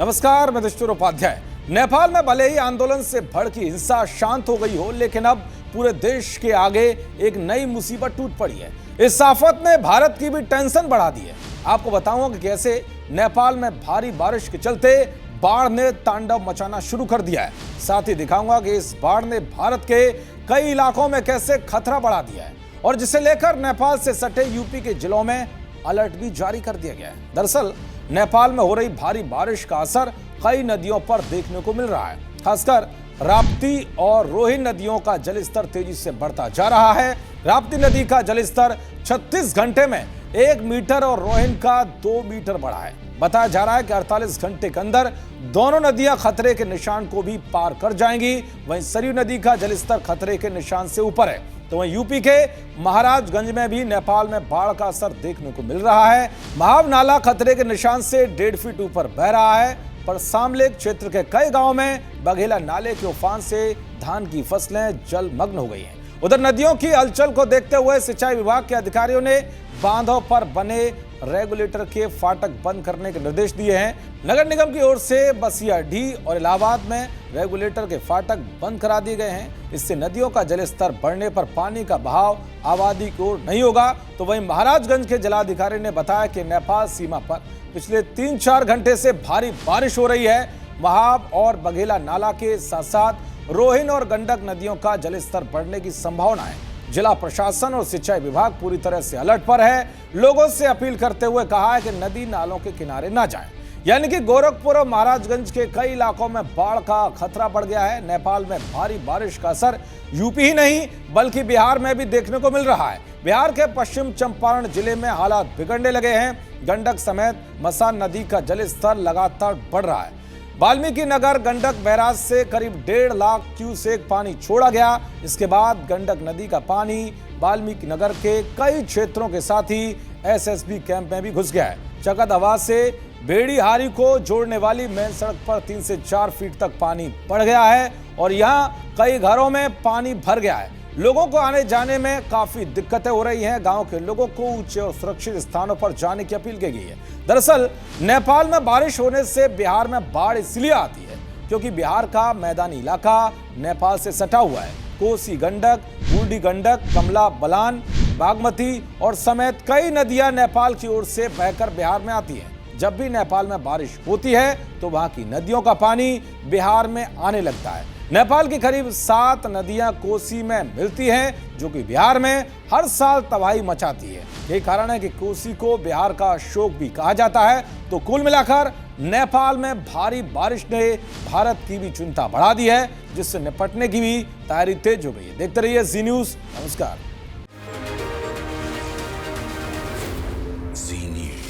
नमस्कार, मैं दशरथ उपाध्याय। नेपाल में भले ही आंदोलन से भड़की हिंसा शांत हो गई हो, लेकिन अब पूरे देश के आगे एक नई मुसीबत टूट पड़ी है। इस आफत ने भारत की भी टेंशन बढ़ा दी है। आपको बताऊंगा कि कैसे नेपाल में भारी बारिश के चलते बाढ़ ने तांडव मचाना शुरू कर दिया है। साथ ही दिखाऊंगा कि इस बाढ़ ने भारत के कई इलाकों में कैसे खतरा बढ़ा दिया है और जिसे लेकर नेपाल से सटे यूपी के जिलों में अलर्ट भी जारी कर दिया गया है। दरअसल नेपाल में हो रही भारी बारिश का असर कई नदियों पर देखने को मिल रहा है। खासकर राप्ती और रोहिन नदियों का जलस्तर तेजी से बढ़ता जा रहा है। राप्ती नदी का जलस्तर 36 घंटे में 1 मीटर और रोहिन का 2 मीटर बढ़ा है। बताया जा रहा है कि 48 घंटे के अंदर दोनों नदियां खतरे के निशान को भी पार कर जाएंगी। वहीं सरयू नदी का जलस्तर खतरे के निशान से ऊपर है। तो वहीं यूपी के महाराजगंज में भी नेपाल में बाढ़ का असर देखने को मिल रहा है। महाव नाला खतरे के निशान से 1.5 फीट ऊपर बह रहा है, पर सामलेक क्षेत्र के कई गांवों में बघेला नाले के उफान से धान की फसलें जलमग्न हो गई हैं। उधर नदियों की हलचल को देखते हुए सिंचाई विभाग के अधिकारियों ने बांधों पर बने रेगुलेटर के फाटक बंद करने के निर्देश दिए हैं। नगर निगम की ओर से बसियाडीह और इलाहाबाद में रेगुलेटर के फाटक बंद करा दिए गए हैं। इससे नदियों का जलस्तर बढ़ने पर पानी का बहाव आबादी की ओर नहीं होगा। तो वहीं महाराजगंज के जिलाधिकारी ने बताया कि नेपाल सीमा पर पिछले 3-4 घंटे से भारी बारिश हो रही है। महाव और बघेला नाला के साथ साथ रोहिन और गंडक नदियों का जलस्तर बढ़ने की संभावना है। जिला प्रशासन और सिंचाई विभाग पूरी तरह से अलर्ट पर है। लोगों से अपील करते हुए कहा है कि नदी नालों के किनारे ना जाएं। यानी कि गोरखपुर और महाराजगंज के कई इलाकों में बाढ़ का खतरा बढ़ गया है। नेपाल में भारी बारिश का असर यूपी ही नहीं बल्कि बिहार में भी देखने को मिल रहा है। बिहार के पश्चिम चंपारण जिले में हालात बिगड़ने लगे हैं। गंडक समेत मसान नदी का जलस्तर लगातार बढ़ रहा है। वाल्मीकि नगर गंडक बैराज से करीब 1.5 लाख क्यूसेक पानी छोड़ा गया। इसके बाद गंडक नदी का पानी वाल्मीकि नगर के कई क्षेत्रों के साथ ही एसएसबी कैंप में भी घुस गया है। चकदवा से बेड़ीहारी को जोड़ने वाली मेन सड़क पर 3 से 4 फीट तक पानी बढ़ गया है और यहाँ कई घरों में पानी भर गया है। लोगों को आने जाने में काफी दिक्कतें हो रही हैं। गांव के लोगों को ऊंचे और सुरक्षित स्थानों पर जाने की अपील की गई है। दरअसल नेपाल में बारिश होने से बिहार में बाढ़ इसलिए आती है क्योंकि बिहार का मैदानी इलाका नेपाल से सटा हुआ है। कोसी गंडक, बूढ़ी गंडक, कमला बलान, बागमती और समेत कई नदियां नेपाल की ओर से बहकर बिहार में आती हैं। जब भी नेपाल में बारिश होती है तो वहां की नदियों का पानी बिहार में आने लगता है। नेपाल की करीब 7 नदियां कोसी में मिलती हैं, जो कि बिहार में हर साल तबाही मचाती है। यही कारण है कि कोसी को बिहार का शोक भी कहा जाता है। तो कुल मिलाकर नेपाल में भारी बारिश ने भारत की भी चिंता बढ़ा दी है, जिससे निपटने की भी तैयारी तेज हो गई है। देखते रहिए जी न्यूज़। नमस्कार। जी न्यूज़।